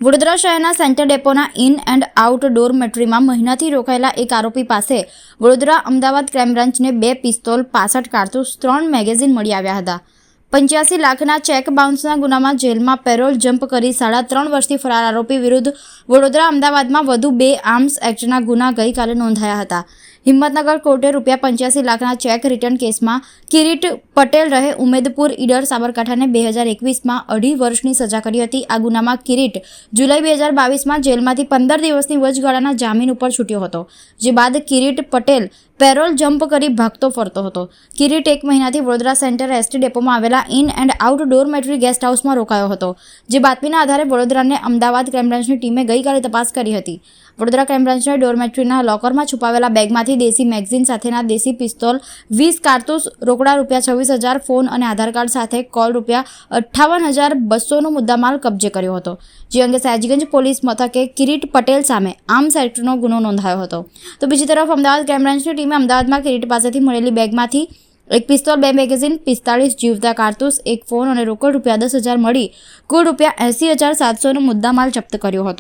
વડોદરા શહેરના સેન્ટર ડેપોના in and out ડોરમેટરીમાં મહિનાથી રોકાયેલા એક આરોપી પાસે વડોદરા અમદાવાદ ક્રાઇમ બ્રાન્ચને 2 પિસ્તોલ, 65 કારતૂસ, 3 મેગેઝીન મળી આવ્યા હતા. 85 લાખના ચેક બાઉન્સના ગુનામાં જેલમાં પેરોલ જમ્પ કરી 3.5 વર્ષથી ફરાર આરોપી વિરુદ્ધ વડોદરા અમદાવાદમાં વધુ 2 આર્મ્સ એક્ટના ગુના ગઈકાલે નોંધાયા હતા. હિંમતનગર કોર્ટે ₹85 લાખના ચેક રિટર્ન કેસમાં કિરીટ પટેલ રહે ઉમેદપુર ઈડર સાબરકાંઠાને 2021માં 2.5 વર્ષની સજા કરી હતી. આ ગુનામાં કિરીટ જુલાઈ 2022માં જેલમાંથી 15 દિવસની વચગાળાના જામીન ઉપર છૂટ્યો હતો, જે બાદ કિરીટ પટેલ પેરોલ જમ્પ કરી ભાગતો ફરતો હતો. કિરીટ 1 મહિનાથી વડોદરા સેન્ટર એસટી ડેપોમાં આવેલા in and out dormitory guest હાઉસમાં રોકાયો હતો, જે બાતમીના આધારે વડોદરાને અમદાવાદ ક્રાઇમ બ્રાન્ચની ટીમે ગઈકાલે તપાસ કરી હતી. વડોદરા ક્રાઇમ બ્રાન્ચના ડોરમેટરીના લોકરમાં છુપાવેલા બેગમાંથી દેશી મેગઝીન સાથેના દેશી પિસ્તોલ, 20 કારતૂસ, રોકડા ₹26,000, ફોન અને આધાર કાર્ડ સાથે કોલ ₹58,200નો મુદ્દામાલ કબજે કર્યો હતો, જે અંગે સયાજીગંજ પોલીસ મથકે કિરીટ પટેલ સામે આર્મ્સ એક્ટનો ગુનો નોંધાયો હતો. તો બીજી તરફ અમદાવાદ ક્રાઇમ બ્રાન્ચની ટીમે અમદાવાદમાં કિરીટ પાસેથી મળેલી બેગમાંથી 1 પિસ્તોલ, 2 મેગેઝીન, 45 જીવતા કારતૂસ, 1 ફોન અને રોકડ ₹10,000 મળી કુલ ₹80,700નો મુદ્દામાલ જપ્ત કર્યો હતો.